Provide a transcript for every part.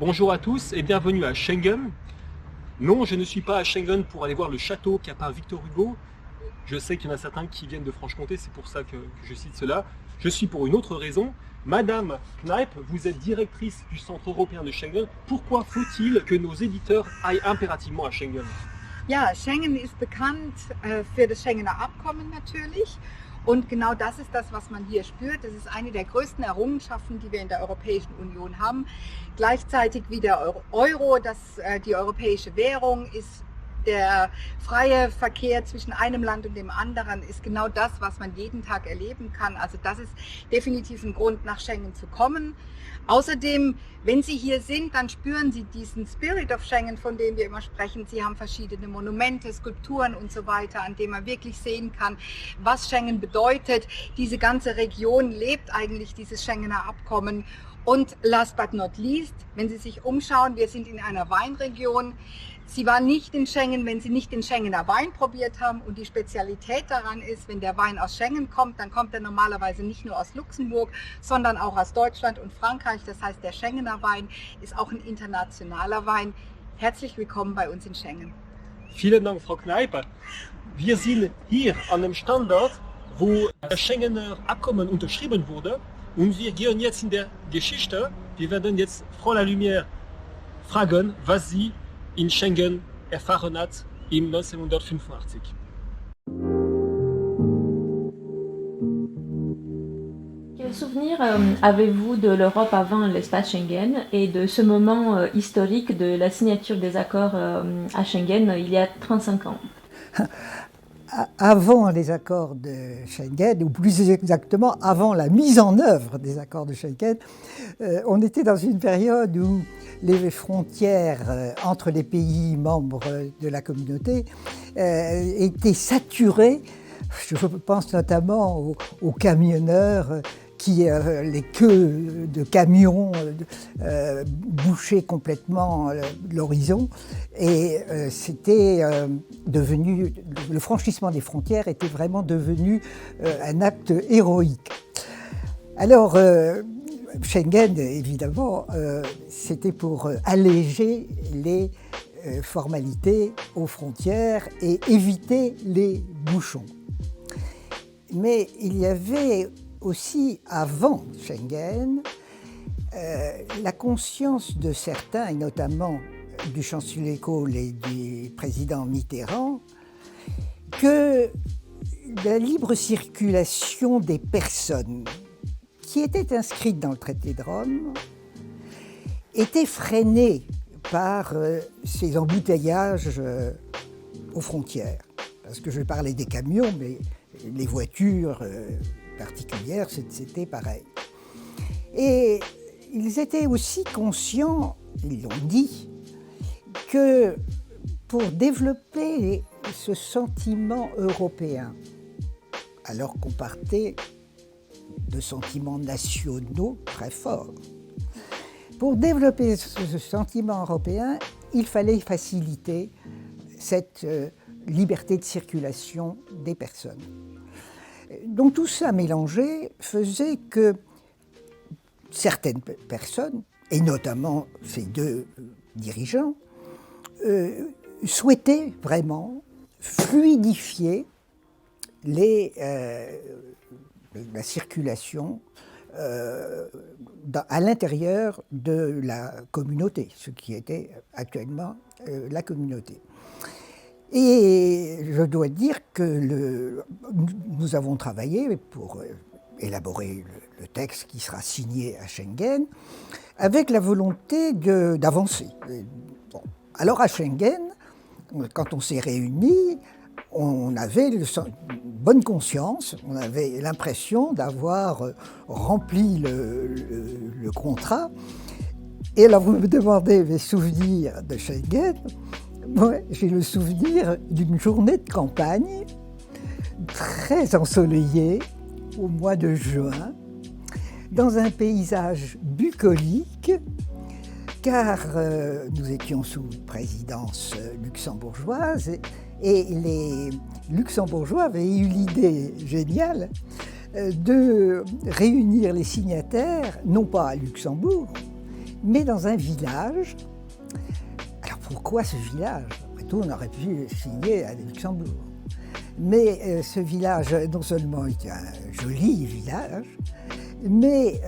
Bonjour à tous et bienvenue à Schengen. Non, je ne suis pas à Schengen pour aller voir le château qu'a peint Victor Hugo. Je sais qu'il y en a certains qui viennent de Franche-Comté, c'est pour ça que je cite cela. Je suis pour une autre raison. Madame Kneip, vous êtes directrice du Centre européen de Schengen. Pourquoi faut-il que nos éditeurs aillent impérativement à Schengen? Ja, Schengen ist bekannt für das Schengener Abkommen natürlich. Und genau das ist das, was man hier spürt. Das ist eine der größten Errungenschaften, die wir in der Europäischen Union haben. Gleichzeitig wie der Euro, die europäische Währung ist. Der freie Verkehr zwischen einem Land und dem anderen ist genau das, was man jeden Tag erleben kann. Also das ist definitiv ein Grund, nach Schengen zu kommen. Außerdem, wenn Sie hier sind, dann spüren Sie diesen Spirit of Schengen, von dem wir immer sprechen. Sie haben verschiedene Monumente, Skulpturen und so weiter, an denen man wirklich sehen kann, was Schengen bedeutet. Diese ganze Region lebt eigentlich dieses Schengener Abkommen. Und last but not least, wenn Sie sich umschauen, wir sind in einer Weinregion. Sie waren nicht in Schengen, wenn Sie nicht den Schengener Wein probiert haben. Und die Spezialität daran ist, wenn der Wein aus Schengen kommt, dann kommt er normalerweise nicht nur aus Luxemburg, sondern auch aus Deutschland und Frankreich. Das heißt, der Schengener Wein ist auch ein internationaler Wein. Herzlich willkommen bei uns in Schengen. Vielen Dank, Frau Kneip. Wir sind hier an einem Standort, wo das Schengener Abkommen unterschrieben wurde. Und wir gehen jetzt in der Geschichte. Wir werden jetzt Frau Lalumière fragen, was sie in Schengen erfahren hat im 1985. Quel souvenir avez-vous de l'Europe avant l'espace Schengen et de ce moment historique de la signature des accords à Schengen il y a 35 ans? Avant les accords de Schengen, ou plus exactement avant la mise en œuvre des accords de Schengen, on était dans une période où les frontières entre les pays membres de la communauté étaient saturées. Je pense notamment aux camionneurs qui, les queues de camions bouchaient complètement l'horizon, et c'était devenu, le franchissement des frontières était vraiment devenu un acte héroïque. Alors, Schengen, évidemment, c'était pour alléger les formalités aux frontières et éviter les bouchons. Mais il y avait aussi, avant Schengen, la conscience de certains, et notamment du chancelier Kohl et du président Mitterrand, que la libre circulation des personnes qui était inscrite dans le traité de Rome était freinée par ces embouteillages aux frontières. Parce que je parlais des camions, mais les voitures particulières, c'était pareil. Et ils étaient aussi conscients, ils l'ont dit, que pour développer ce sentiment européen, alors qu'on partait de sentiments nationaux très forts, pour développer ce sentiment européen, il fallait faciliter cette liberté de circulation des personnes. Donc tout ça mélangé faisait que certaines personnes, et notamment ces deux dirigeants, souhaitaient vraiment fluidifier la circulation à l'intérieur de la communauté, ce qui était actuellement la communauté. Et je dois dire que nous avons travaillé pour élaborer le texte qui sera signé à Schengen avec la volonté d'avancer. Bon. Alors à Schengen, quand on s'est réunis, on avait une bonne conscience, on avait l'impression d'avoir rempli le contrat. Et alors vous me demandez mes souvenirs de Schengen. Moi, j'ai le souvenir d'une journée de campagne très ensoleillée au mois de juin, dans un paysage bucolique, car nous étions sous présidence luxembourgeoise et les Luxembourgeois avaient eu l'idée géniale de réunir les signataires, non pas à Luxembourg, mais dans un village. Alors pourquoi ce village? Après tout, on aurait pu signer à Luxembourg. Mais ce village, non seulement est un joli village, mais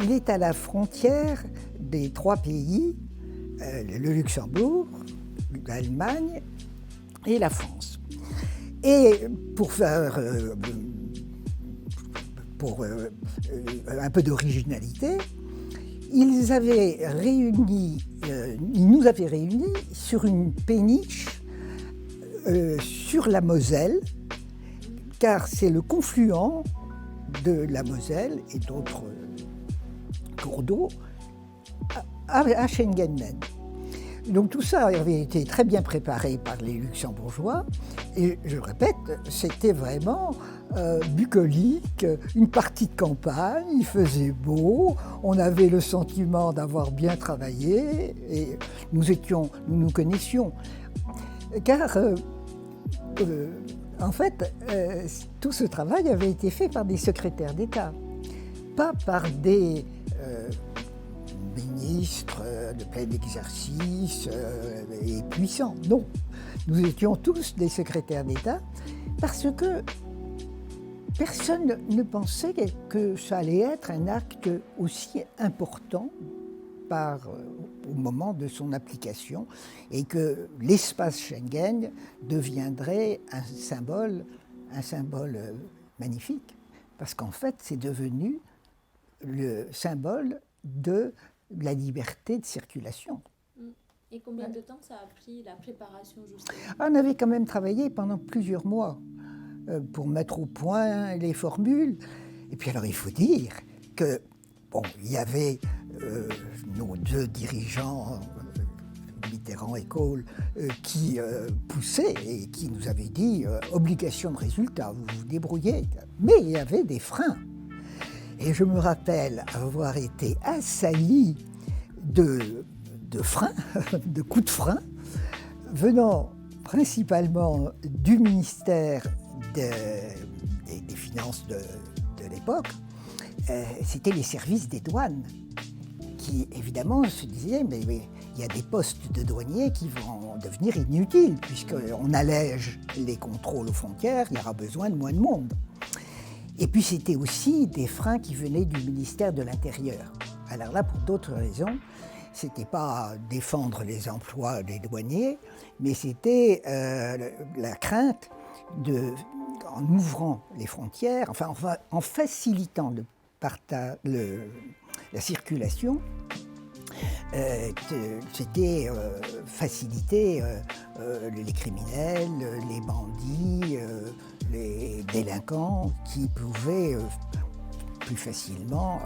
il est à la frontière des 3 pays, le Luxembourg, l'Allemagne et la France. Et pour faire un peu d'originalité, ils nous avaient réunis sur une péniche sur la Moselle, car c'est le confluent de la Moselle et d'autres cours d'eau à Schengen même. Donc tout ça avait été très bien préparé par les Luxembourgeois et je le répète, c'était vraiment bucolique, une partie de campagne, il faisait beau, on avait le sentiment d'avoir bien travaillé et nous nous connaissions. Car en fait, tout ce travail avait été fait par des secrétaires d'État, pas par des ministres de plein exercice et puissants. Non, nous étions tous des secrétaires d'État parce que personne ne pensait que ça allait être un acte aussi important au moment de son application et que l'espace Schengen deviendrait un symbole magnifique parce qu'en fait c'est devenu le symbole de la liberté de circulation. Et combien de temps ça a pris la préparation justement? On avait quand même travaillé pendant plusieurs mois pour mettre au point les formules. Et puis alors il faut dire que il y avait nos 2 dirigeants, Mitterrand et Kohl, qui poussaient et qui nous avaient dit obligation de résultat, vous vous débrouillez. Mais il y avait des freins. Et je me rappelle avoir été assailli de freins, de coups de frein, venant principalement du ministère des Finances de l'époque. C'était les services des douanes qui, évidemment, se disaient mais il y a des postes de douaniers qui vont devenir inutiles puisqu'on allège les contrôles aux frontières, il y aura besoin de moins de monde. Et puis c'était aussi des freins qui venaient du ministère de l'Intérieur. Alors là, pour d'autres raisons, c'était pas défendre les emplois des douaniers, mais c'était la crainte en ouvrant les frontières, enfin en facilitant la circulation, c'était faciliter les criminels, les bandits, les délinquants qui pouvaient plus facilement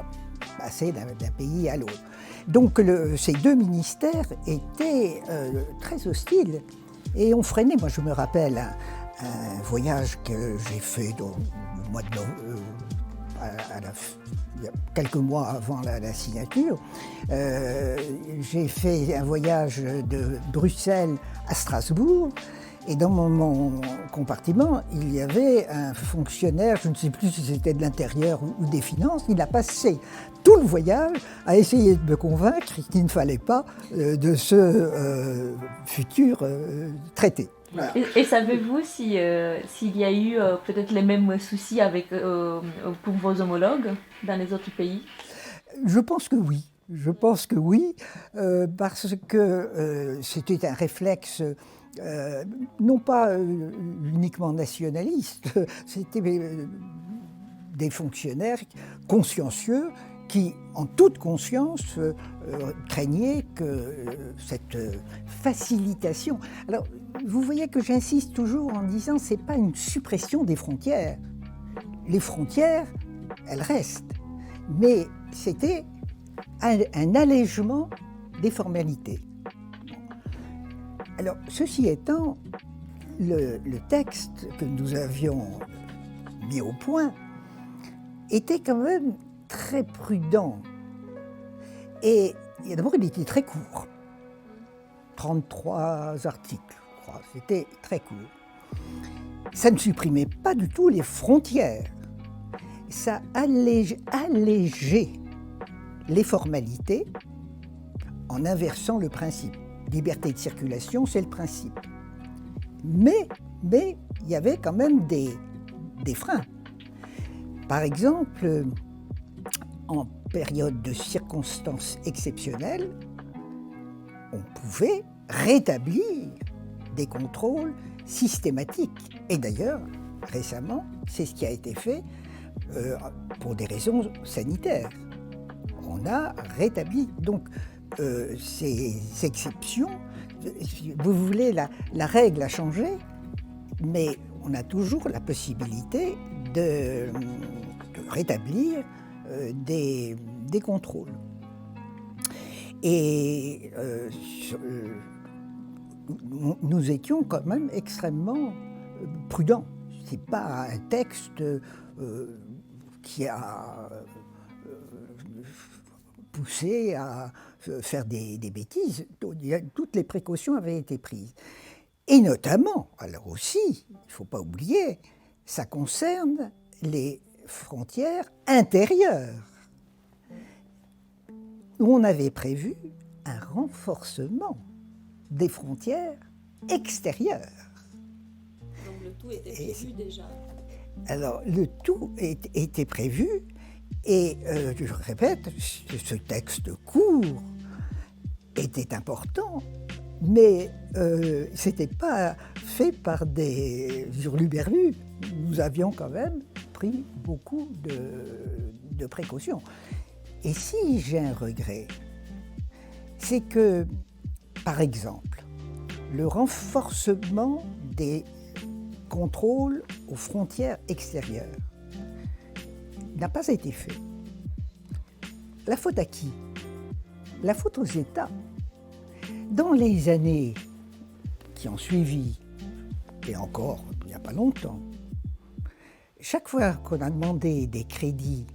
passer d'un pays à l'autre. Donc ces 2 ministères étaient très hostiles et ont freiné. Moi je me rappelle un voyage que j'ai fait au mois de il y a quelques mois avant la signature. J'ai fait un voyage de Bruxelles à Strasbourg et dans mon compartiment, il y avait un fonctionnaire, je ne sais plus si c'était de l'Intérieur ou des Finances, il a passé tout le voyage à essayer de me convaincre qu'il ne fallait pas de ce futur traité. Voilà. Et savez-vous s'il y a eu peut-être les mêmes soucis pour vos homologues dans les autres pays? Je pense que oui. Parce que c'était un réflexe non pas uniquement nationaliste, c'était des fonctionnaires consciencieux qui, en toute conscience, craignaient que cette facilitation... Alors, vous voyez que j'insiste toujours en disant que ce n'est pas une suppression des frontières. Les frontières, elles restent. Mais c'était un allègement des formalités. Alors, ceci étant, le texte que nous avions mis au point était quand même très prudent. Et d'abord, il était très court. 33 articles, je crois. C'était très court. Ça ne supprimait pas du tout les frontières. Ça allégeait les formalités en inversant le principe. Liberté de circulation, c'est le principe. Mais il y avait quand même des freins. Par exemple, en période de circonstances exceptionnelles, on pouvait rétablir des contrôles systématiques. Et d'ailleurs, récemment, c'est ce qui a été fait pour des raisons sanitaires. On a rétabli donc ces exceptions. Vous voulez, la règle a changé, mais on a toujours la possibilité de rétablir des contrôles. Et nous étions quand même extrêmement prudents. Ce n'est pas un texte qui a poussé à faire des bêtises. Toutes les précautions avaient été prises. Et notamment, alors aussi, il ne faut pas oublier, ça concerne les frontières intérieures, où on avait prévu un renforcement des frontières extérieures. Donc le tout était prévu déjà. Alors, le tout était prévu, et je répète, ce texte court était important, mais ce n'était pas fait par des hurluberlus. Nous avions quand même pris beaucoup de précautions. Et si j'ai un regret, c'est que, par exemple, le renforcement des contrôles aux frontières extérieures n'a pas été fait. La faute à qui? La faute aux États. Dans les années qui ont suivi, et encore il n'y a pas longtemps, chaque fois qu'on a demandé des crédits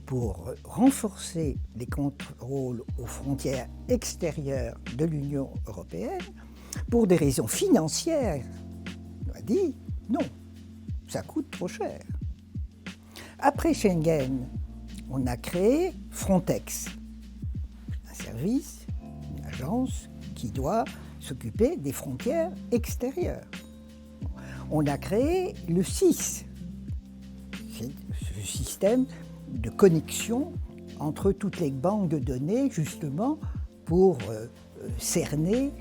pour renforcer les contrôles aux frontières extérieures de l'Union européenne, pour des raisons financières, on a dit non, ça coûte trop cher. Après Schengen, on a créé Frontex, un service, une agence qui doit s'occuper des frontières extérieures. On a créé le SIS, c'est ce système de connexion entre toutes les banques de données, justement, pour cerner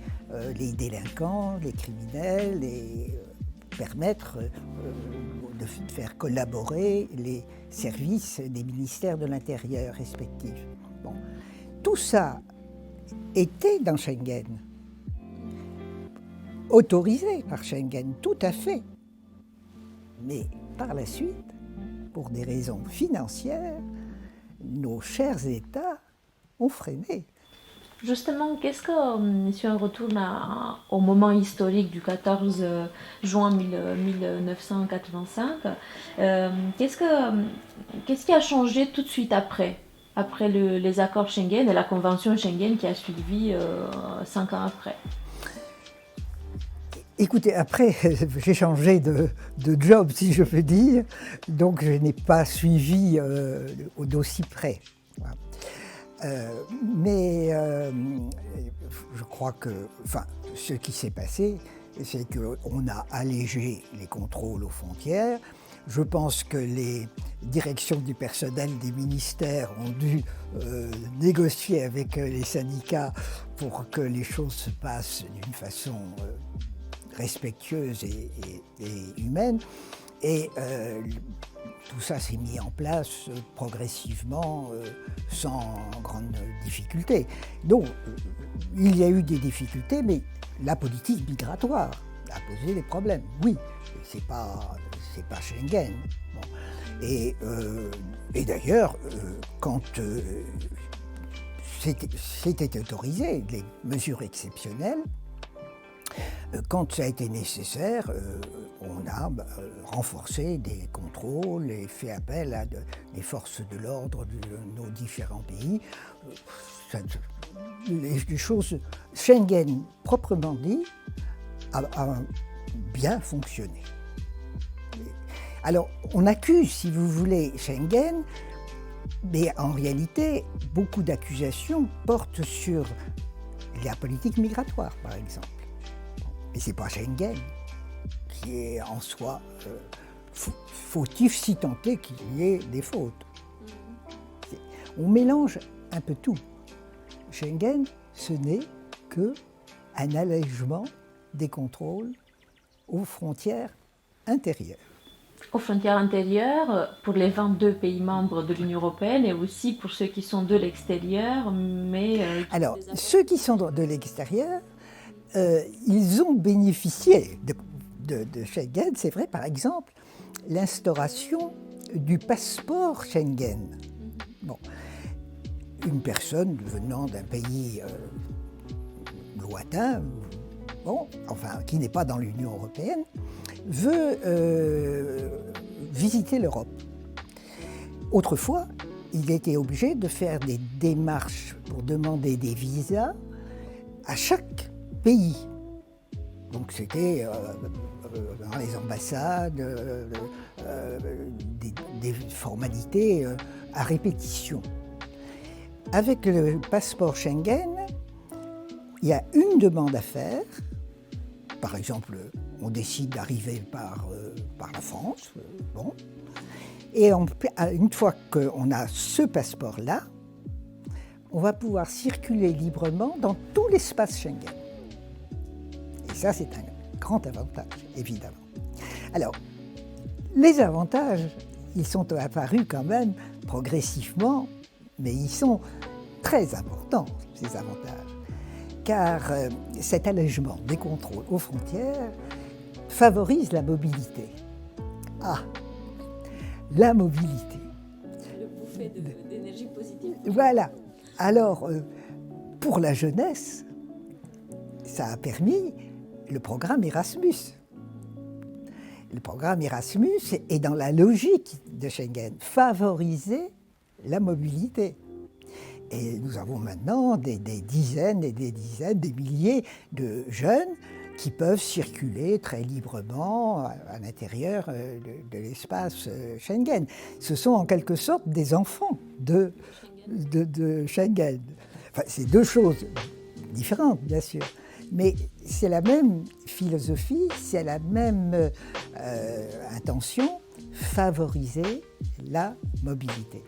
les délinquants, les criminels, et permettre de faire collaborer les services des ministères de l'Intérieur respectifs. Bon. Tout ça était dans Schengen, autorisé par Schengen, tout à fait. Mais par la suite, pour des raisons financières, nos chers États ont freiné. Justement, qu'est-ce que, si on retourne au moment historique du 14 juin 1985, qu'est-ce qui a changé tout de suite après les accords Schengen et la convention Schengen qui a suivi 5 ans après? Écoutez, après, j'ai changé de job, si je peux dire, donc je n'ai pas suivi d'aussi près. Mais je crois que, ce qui s'est passé, c'est qu'on a allégé les contrôles aux frontières. Je pense que les directions du personnel des ministères ont dû négocier avec les syndicats pour que les choses se passent d'une façon respectueuse et humaine. Et tout ça s'est mis en place progressivement, sans grande difficulté. Donc, il y a eu des difficultés, mais la politique migratoire a posé des problèmes. Oui, c'est pas Schengen. Bon. Et d'ailleurs, quand c'était autorisé, les mesures exceptionnelles, quand ça a été nécessaire, on a renforcé des contrôles et fait appel à des forces de l'ordre de nos différents pays. Les choses, Schengen, proprement dit, a bien fonctionné. Alors, on accuse, si vous voulez, Schengen, mais en réalité, beaucoup d'accusations portent sur la politique migratoire, par exemple. Mais ce n'est pas Schengen qui est en soi fautif, si tant est qu'il y ait des fautes. On mélange un peu tout. Schengen, ce n'est qu'un allègement des contrôles aux frontières intérieures. Aux frontières intérieures, pour les 22 pays membres de l'Union européenne et aussi pour ceux qui sont de l'extérieur, mais... Alors, ceux qui sont de l'extérieur, ils ont bénéficié de Schengen. C'est vrai, par exemple, l'instauration du passeport Schengen. Bon, une personne venant d'un pays lointain, bon, enfin, qui n'est pas dans l'Union européenne, veut visiter l'Europe. Autrefois, il était obligé de faire des démarches pour demander des visas à chaque pays. Donc c'était dans les ambassades, des formalités à répétition. Avec le passeport Schengen, il y a une demande à faire. Par exemple, on décide d'arriver par la France, bon. Et une fois qu'on a ce passeport-là, on va pouvoir circuler librement dans tout l'espace Schengen. Et ça, c'est un grand avantage, évidemment. Alors, les avantages, ils sont apparus quand même progressivement, mais ils sont très importants, ces avantages. Car cet allègement des contrôles aux frontières favorise la mobilité. Ah, la mobilité. Le bouffet d'énergie positive. Voilà. Alors, pour la jeunesse, ça a permis le programme Erasmus. Le programme Erasmus est dans la logique de Schengen, favoriser la mobilité. Et nous avons maintenant des dizaines et des dizaines, des milliers de jeunes qui peuvent circuler très librement à l'intérieur de l'espace Schengen. Ce sont en quelque sorte des enfants de Schengen. Enfin, c'est deux choses différentes, bien sûr, mais c'est la même philosophie, c'est la même intention, favoriser la mobilité.